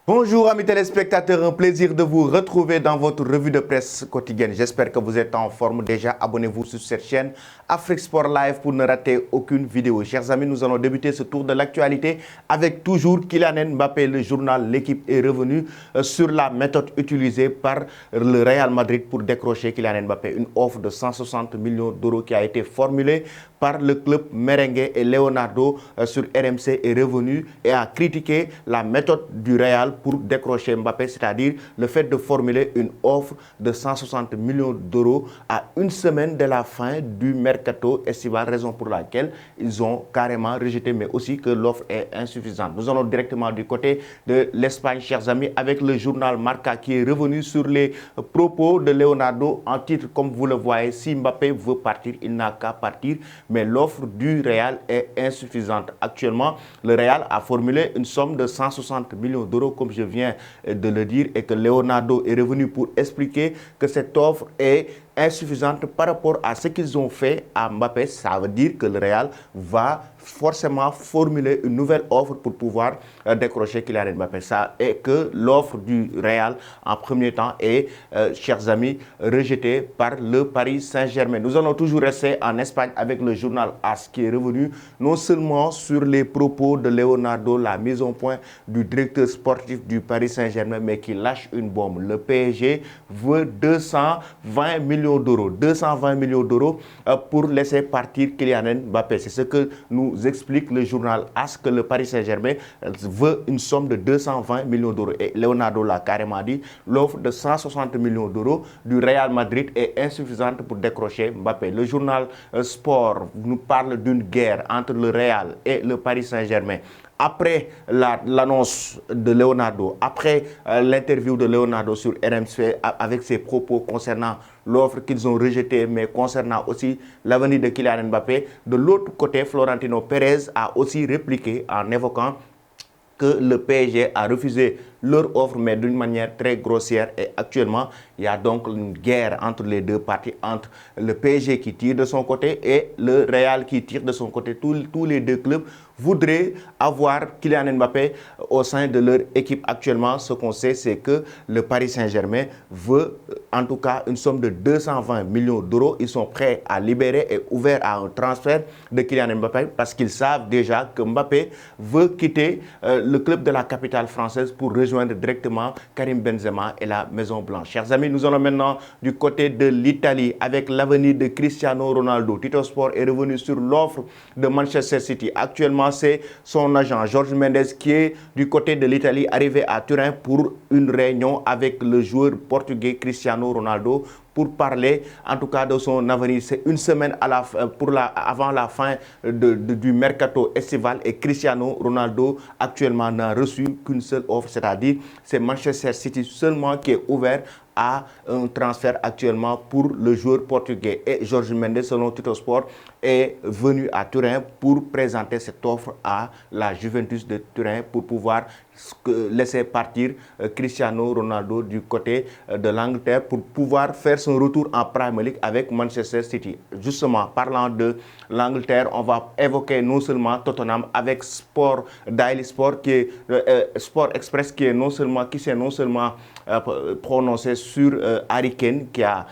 Bonjour amis téléspectateurs, un plaisir de vous retrouver dans votre revue de presse quotidienne. J'espère que vous êtes en forme. Déjà, abonnez-vous sur cette chaîne Afrique Sport Live pour ne rater aucune vidéo. Chers amis, nous allons débuter ce tour de l'actualité avec toujours Kylian Mbappé. Le journal L'équipe est revenu sur la méthode utilisée par le Real Madrid pour décrocher Kylian Mbappé. Une offre de 160 millions d'euros qui a été formulée par le club merengue, et Leonardo sur RMC est revenu et a critiqué la méthode du Real pour décrocher Mbappé, c'est-à-dire le fait de formuler une offre de 160 millions d'euros à une semaine de la fin du mercato estival, raison pour laquelle ils ont carrément rejeté, mais aussi que l'offre est insuffisante. Nous allons directement du côté de l'Espagne, chers amis, avec le journal Marca qui est revenu sur les propos de Leonardo en titre, comme vous le voyez: si Mbappé veut partir, il n'a qu'à partir, mais l'offre du Real est insuffisante. Actuellement, le Real a formulé une somme de 160 millions d'euros, comme je viens de le dire, et que Leonardo est revenu pour expliquer que cette offre est insuffisante par rapport à ce qu'ils ont fait à Mbappé. Ça veut dire que le Real va forcément formuler une nouvelle offre pour pouvoir décrocher Kylian Mbappé. Ça est que l'offre du Real en premier temps est, chers amis, rejetée par le Paris Saint-Germain. Nous allons toujours rester en Espagne avec le journal AS qui est revenu non seulement sur les propos de Leonardo, la mise au point du directeur sportif du Paris Saint-Germain, mais qui lâche une bombe. Le PSG veut 220 millions d'euros. 220 millions d'euros pour laisser partir Kylian Mbappé. C'est ce que nous explique le journal AS, que le Paris Saint-Germain veut une somme de 220 millions d'euros. Et Leonardo l'a carrément dit, l'offre de 160 millions d'euros du Real Madrid est insuffisante pour décrocher Mbappé. Le journal Sport nous parle d'une guerre entre le Real et le Paris Saint-Germain. Après l'annonce de Leonardo, après l'interview de Leonardo sur RMC avec ses propos concernant l'offre qu'ils ont rejetée, mais concernant aussi l'avenir de Kylian Mbappé, de l'autre côté, Florentino Pérez a aussi répliqué en évoquant que le PSG a refusé leur offre, mais d'une manière très grossière. Et actuellement, il y a donc une guerre entre les deux parties, entre le PSG qui tire de son côté et le Real qui tire de son côté. Tous les deux clubs voudraient avoir Kylian Mbappé au sein de leur équipe. Actuellement, ce qu'on sait, c'est que le Paris Saint-Germain veut en tout cas une somme de 220 millions d'euros. Ils sont prêts à libérer et ouverts à un transfert de Kylian Mbappé parce qu'ils savent déjà que Mbappé veut quitter le club de la capitale française pour rejoindre directement Karim Benzema et la Maison Blanche. Chers amis, nous allons maintenant du côté de l'Italie avec l'avenir de Cristiano Ronaldo. Tito Sport est revenu sur l'offre de Manchester City. Actuellement, c'est son agent Jorge Mendes qui est du côté de l'Italie, arrivé à Turin pour une réunion avec le joueur portugais Cristiano Ronaldo pour parler en tout cas de son avenir. C'est une semaine avant la fin du mercato estival, et Cristiano Ronaldo actuellement n'a reçu qu'une seule offre, c'est-à-dire c'est Manchester City seulement qui est ouvert à un transfert actuellement pour le joueur portugais. Et Jorge Mendes, selon Tito Sport, est venu à Turin pour présenter cette offre à la Juventus de Turin pour pouvoir laisser partir Cristiano Ronaldo du côté de l'Angleterre pour pouvoir faire son retour en Premier League avec Manchester City. Justement, parlant de l'Angleterre, on va évoquer non seulement Tottenham avec Daily Sport, qui est Sport Express, qui s'est non seulement prononcé sur Harry Kane, qui a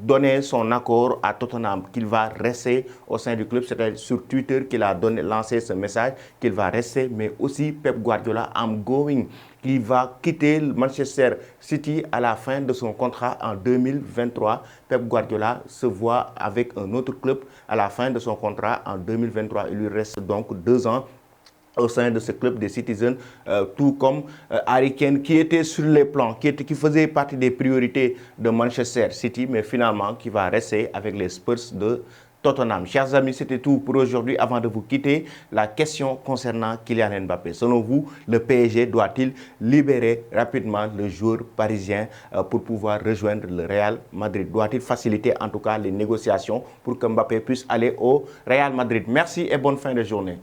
donné son accord à Tottenham qu'il va rester au sein du club. C'était sur Twitter qu'il a lancé ce message qu'il va rester, mais aussi Pep Guardiola, I'm going, qui va quitter Manchester City à la fin de son contrat en 2023. Pep Guardiola se voit avec un autre club à la fin de son contrat en 2023. Il lui reste donc 2 ans au sein de ce club des Citizens, tout comme Harry Kane, qui était sur les plans, qui faisait partie des priorités de Manchester City, mais finalement qui va rester avec les Spurs de Tottenham. Chers amis, c'était tout pour aujourd'hui. Avant de vous quitter, la question concernant Kylian Mbappé. Selon vous, le PSG doit-il libérer rapidement le joueur parisien pour pouvoir rejoindre le Real Madrid? Doit-il faciliter en tout cas les négociations pour que Mbappé puisse aller au Real Madrid? Merci et bonne fin de journée.